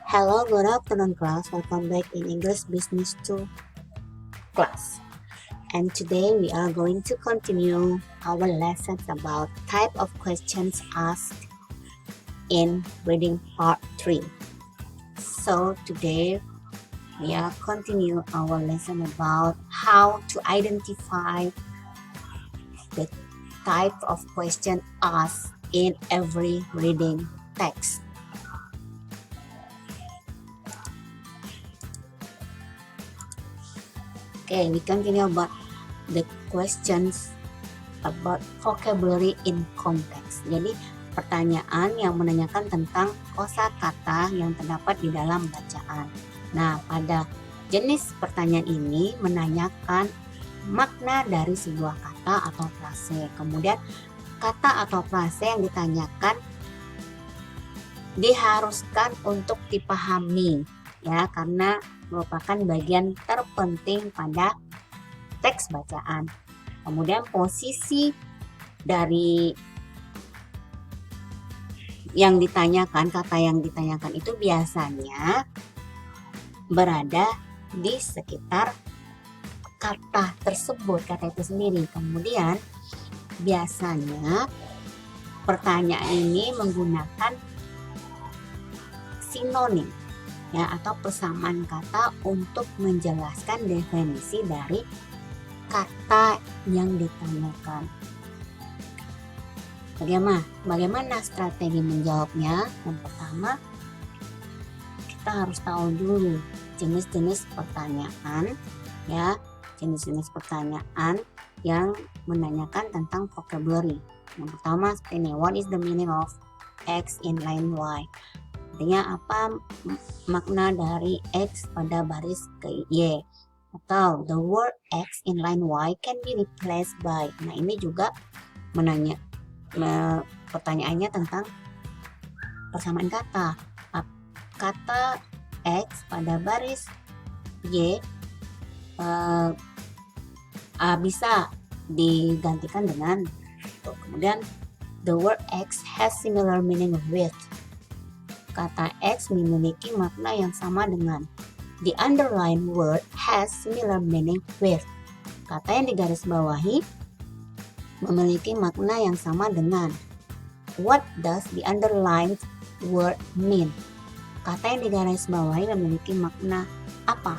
Hello, good afternoon class. Welcome back in English Business 2 class. And today we are going to continue our lessons about type of questions asked in reading part 3. So today we are continue our lesson about how to identify the type of question asked in every reading text. Okay, we continue about the questions about vocabulary in context. Jadi pertanyaan yang menanyakan tentang kosakata yang terdapat di dalam bacaan. Nah, pada jenis pertanyaan ini menanyakan makna dari sebuah kata atau frase. Kemudian kata atau frase yang ditanyakan diharuskan untuk dipahami ya, karena merupakan bagian terpenting pada teks bacaan. Kemudian posisi dari yang ditanyakan, kata yang ditanyakan itu biasanya berada di sekitar kata tersebut, kata itu sendiri. Kemudian biasanya pertanyaan ini menggunakan sinonim ya, atau persamaan kata untuk menjelaskan definisi dari kata yang ditanyakan. Bagaimana strategi menjawabnya? Yang pertama, kita harus tahu dulu jenis-jenis pertanyaan ya, jenis-jenis pertanyaan yang menanyakan tentang vocabulary. Yang pertama seperti ini, what is the meaning of X in line Y? Artinya apa makna dari X pada baris ke Y, atau the word X in line Y can be replaced by. Nah, ini juga pertanyaannya tentang persamaan kata. Kata X pada baris Y bisa digantikan dengan itu. Kemudian the word X has similar meaning with. Kata X memiliki makna yang sama dengan. The underlined word has similar meaning with. Kata yang digarisbawahi memiliki makna yang sama dengan. What does the underlined word mean? Kata yang digarisbawahi memiliki makna apa?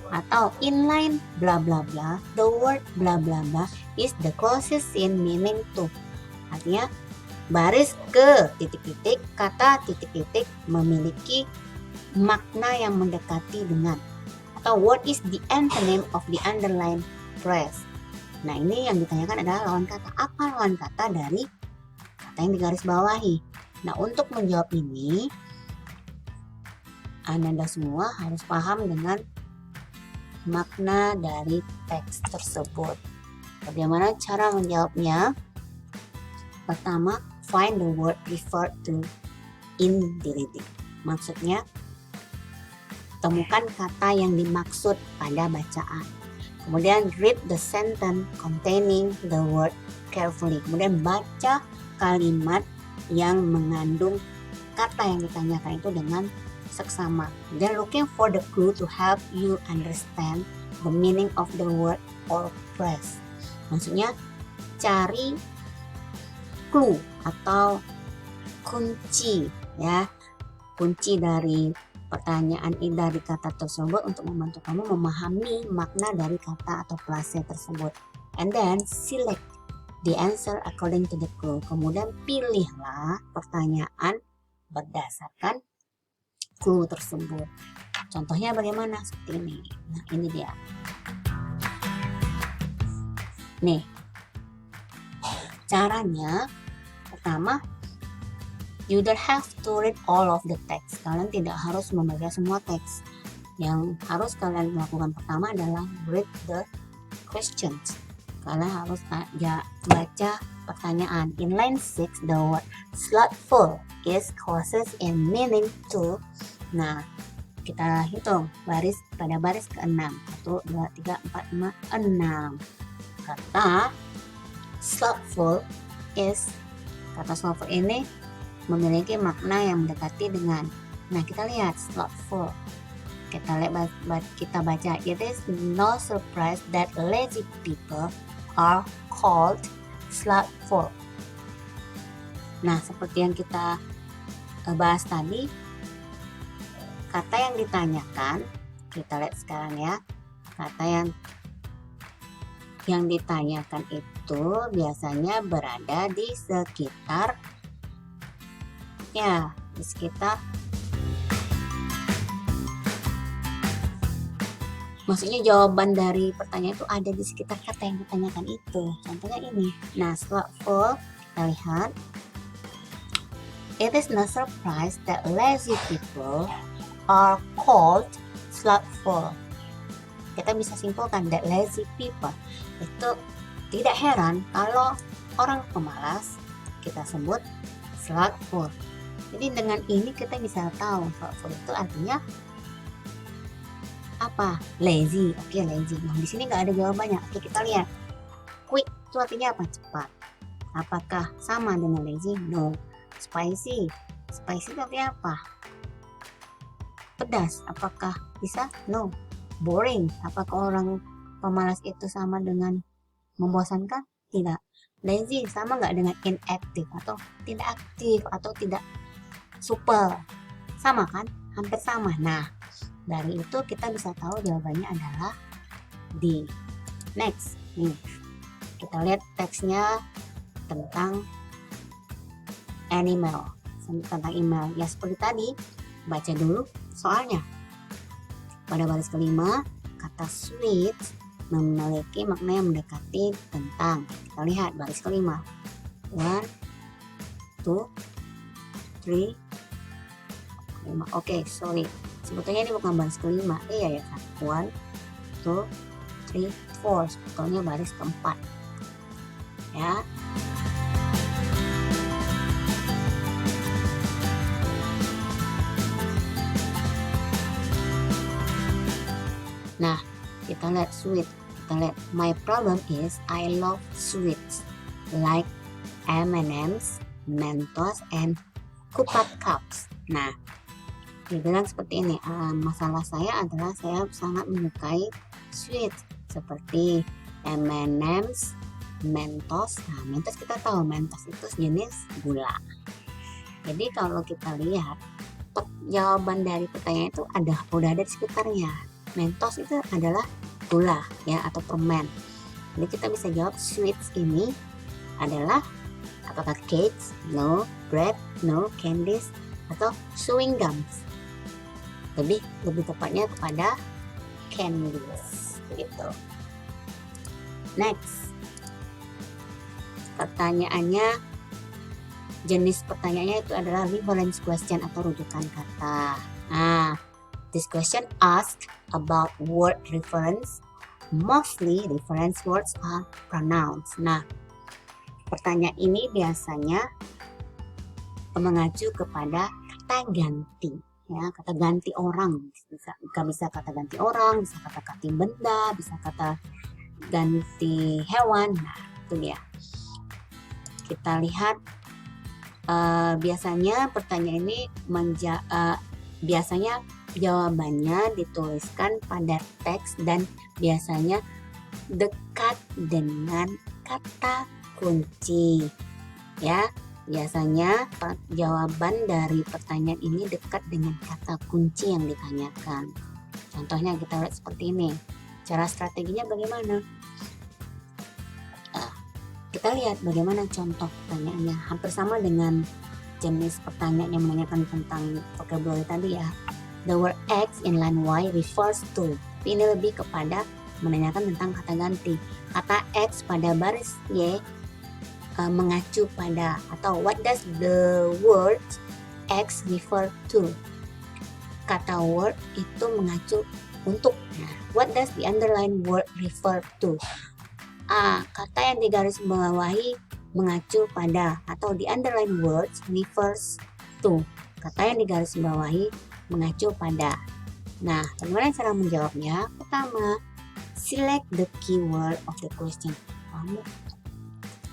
Atau inline bla bla bla, the word bla bla bla is the closest in meaning to. Artinya baris ke titik-titik, kata titik-titik memiliki makna yang mendekati dengan. Atau what is the antonym of the underlined phrase? Nah, ini yang ditanyakan adalah lawan kata. Apa lawan kata dari kata yang digarisbawahi? Nah, untuk menjawab ini, Anda semua harus paham dengan makna dari teks tersebut. Bagaimana cara menjawabnya? Pertama, find the word referred to in the reading. Maksudnya, temukan kata yang dimaksud pada bacaan. Kemudian read the sentence containing the word carefully. Kemudian baca kalimat yang mengandung kata yang ditanyakan itu dengan seksama. Then looking for the clue to help you understand the meaning of the word or phrase. Maksudnya cari clue atau kunci ya, kunci dari pertanyaan dari kata tersebut untuk membantu kamu memahami makna dari kata atau frase tersebut. And then select the answer according to the clue. Kemudian pilihlah pertanyaan berdasarkan clue tersebut. Contohnya bagaimana? Seperti ini. Nah, ini dia. Nih, caranya pertama, you don't have to read all of the text. Kalian tidak harus membaca semua teks. Yang harus kalian lakukan pertama adalah read the questions. Kalian harus baca pertanyaan. In line 6, the word slothful is closest in meaning to. Nah, kita hitung pada baris ke-6. 1, 2, 3, 4, 5, 6. Kata slothful ini memiliki makna yang mendekati dengan. Nah, kita lihat slothful. Kita baca, it is no surprise that lazy people are called slothful. Nah, seperti yang kita bahas tadi, kata yang ditanyakan, kita lihat sekarang ya, kata yang ditanyakan itu biasanya berada di sekitar, ya, di sekitar, maksudnya jawaban dari pertanyaan itu ada di sekitar kata yang ditanyakan itu. Contohnya ini. Nah, slothful, kita lihat. It is no surprise that lazy people are called slothful. Kita bisa simpulkan that lazy people itu tidak heran kalau orang pemalas kita sebut slothful. Jadi dengan ini kita bisa tahu slothful itu artinya apa? Lazy. Oke, lazy. Nah, di sini nggak ada jawabannya. Oke, kita lihat. Quick itu artinya apa? Cepat. Apakah sama dengan lazy? No. Spicy. Spicy itu artinya apa? Pedas. Apakah bisa? No. Boring. Apakah orang pemalas itu sama dengan membosankan? Tidak. Lazy sama nggak dengan inactive atau tidak aktif atau tidak super? Sama kan? Hampir sama. Nah, dari itu kita bisa tahu jawabannya adalah D. Next, nih kita lihat teksnya tentang animal, tentang email. Ya seperti tadi, baca dulu soalnya. Pada baris kelima, kata sweet memiliki makna yang mendekati tentang. Kita lihat baris kelima. 1, 2, 3, 5. Oke, sorry. Sebetulnya ini bukan baris kelima. Iya ya kan. 1, 2, 3, 4. Sebetulnya baris keempat. Ya. Nah, kita lihat sweet. Kita lihat, my problem is I love sweets like M&M's, Mentos, and Kupat Cups. Nah, dibilang seperti ini, masalah saya adalah saya sangat menyukai sweet seperti M&M's, Mentos. Nah, Mentos kita tahu Mentos itu jenis gula. Jadi kalau kita lihat jawaban dari pertanyaan itu udah ada di sekitarnya. Mentos itu adalah gula ya atau permen. Jadi kita bisa jawab sweets ini adalah apakah cakes, no, bread, no, candies, atau chewing gums. Lebih tepatnya kepada candies gitu. Next, pertanyaannya, jenis pertanyaannya itu adalah reference question atau rujukan kata. Nah, this question asks about word reference. Mostly reference words are pronouns. Nah, pertanyaan ini biasanya mengacu kepada kata ganti. Ya, kata ganti orang, bisa kata ganti orang, bisa kata ganti benda, bisa kata ganti hewan. Nah, itu dia. Kita lihat biasanya pertanyaan ini biasanya jawabannya dituliskan pada teks dan biasanya dekat dengan kata kunci. Ya. Biasanya jawaban dari pertanyaan ini dekat dengan kata kunci yang ditanyakan. Contohnya kita lihat seperti ini. Cara strateginya bagaimana? Kita lihat bagaimana contoh pertanyaannya. Hampir sama dengan jenis pertanyaan yang menanyakan tentang vocabulary tadi ya. The word X in line Y refers to. Tapi ini lebih kepada menanyakan tentang kata ganti. Kata X pada baris Y mengacu pada, atau what does the word X refer to? Kata word itu mengacu untuk. Nah, what does the underline word refer to? Kata yang digaris bawahi mengacu pada, atau the underline words refers to. Kata yang digaris bawahi mengacu pada. Nah, bagaimana cara menjawabnya? Pertama, select the keyword of the question.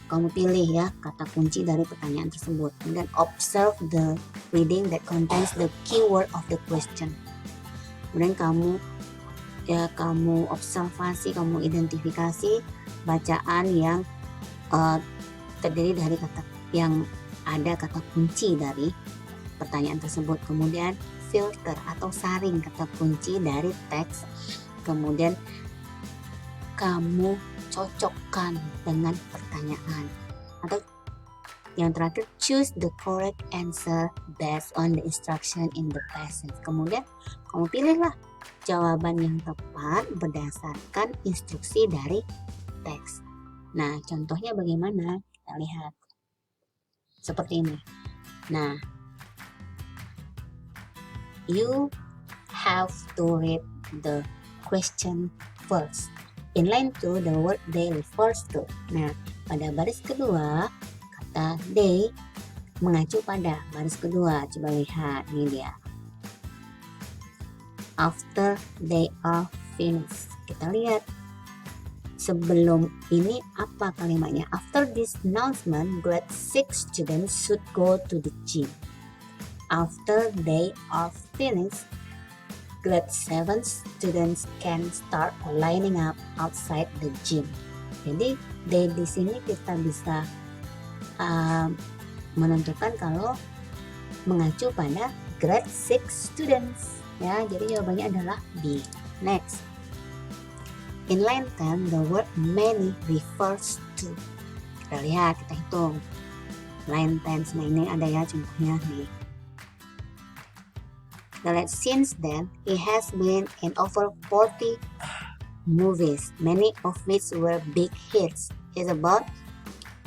kamu pilih ya kata kunci dari pertanyaan tersebut. Kemudian observe the reading that contains the keyword of the question. Kemudian kamu observasi, kamu identifikasi bacaan yang terdiri dari kata yang ada kata kunci dari pertanyaan tersebut. Kemudian filter atau saring kata kunci dari teks. Kemudian kamu cocokkan dengan pertanyaan. Atau yang terakhir, choose the correct answer based on the instruction in the passage. Kemudian kamu pilihlah jawaban yang tepat berdasarkan instruksi dari teks. Nah, contohnya bagaimana? Kita lihat seperti ini. Nah, you have to read the question first. In line 2, the word they refers to. Nah, pada baris kedua, kata they mengacu pada baris kedua. Coba lihat, ini dia. After they are finished. Kita lihat. Sebelum ini apa kalimatnya? After this announcement, grade 6 students should go to the gym. After they are finished, grade 7 students can start lining up outside the gym. Jadi di sini kita bisa menentukan kalau mengacu pada grade 6 students ya. Jadi jawabannya adalah B. Next. In line 10, the word many refers to. Kita lihat, kita hitung. Line 10, nah ini ada ya contohnya nih. Since then, he has been in over 40 movies, many of which were big hits.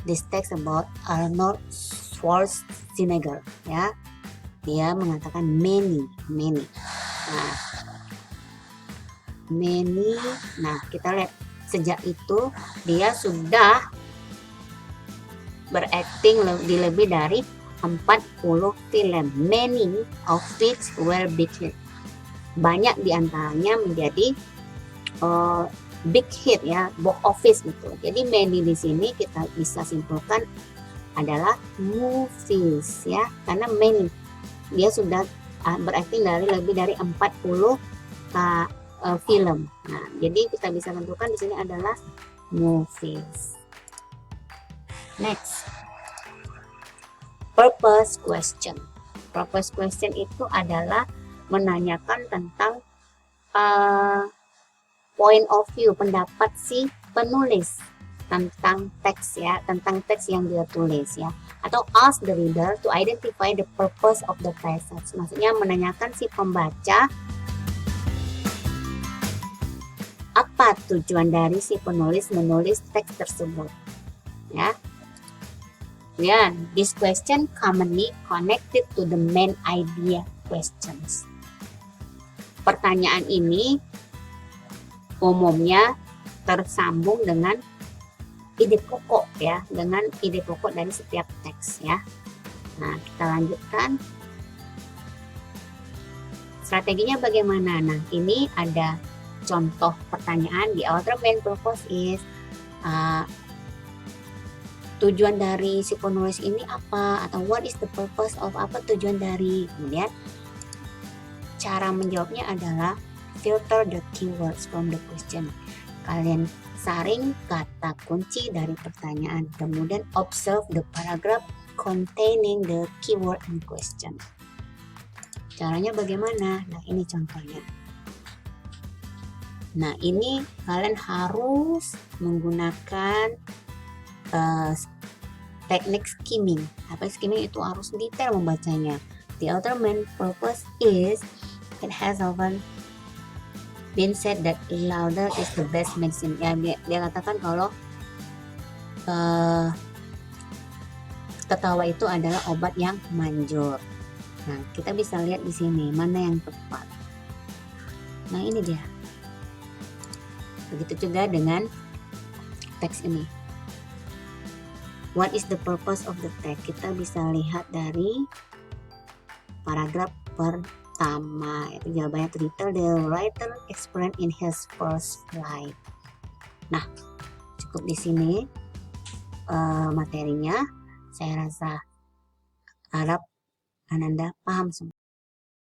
This text about Arnold Schwarzenegger, ya. Dia mengatakan many. Nah, many. Nah, kita lihat sejak itu dia sudah berakting di lebih dari 40 film, many of which were big hit. Banyak diantaranya menjadi big hit ya, box office gitu. Jadi many di sini kita bisa simpulkan adalah movies ya, karena many dia sudah berakting dari lebih dari 40 film. Nah, jadi kita bisa tentukan di sini adalah movies. Next. Purpose question. Purpose question itu adalah menanyakan tentang point of view, pendapat si penulis tentang teks ya, tentang teks yang dia tulis ya. Atau ask the reader to identify the purpose of the passage. Maksudnya menanyakan si pembaca apa tujuan dari si penulis menulis teks tersebut ya. Kemudian, this question commonly connected to the main idea questions. Pertanyaan ini umumnya tersambung dengan ide pokok ya, dengan ide pokok dari setiap teks ya. Nah, kita lanjutkan. Strateginya bagaimana? Nah, ini ada contoh pertanyaan. The author main purpose is tujuan dari si penulis ini apa, atau what is the purpose of, apa tujuan dari. Kemudian cara menjawabnya adalah filter the keywords from the question. Kalian saring kata kunci dari pertanyaan, kemudian observe the paragraph containing the keyword in question. Caranya bagaimana? Nah, ini contohnya. Nah, ini kalian harus menggunakan teknik skimming. Apa skimming itu? Harus detail membacanya. The author main purpose is, it has often been said that laughter is the best medicine. Ya, dia katakan kalau ketawa itu adalah obat yang manjur. Nah, kita bisa lihat di sini mana yang tepat. Nah, ini dia. Begitu juga dengan teks ini. What is the purpose of the text? Kita bisa lihat dari paragraf pertama. Itu jawabannya Twitter, the writer explained in his first slide. Nah, cukup di sini materinya. Saya rasa harap Ananda paham semua.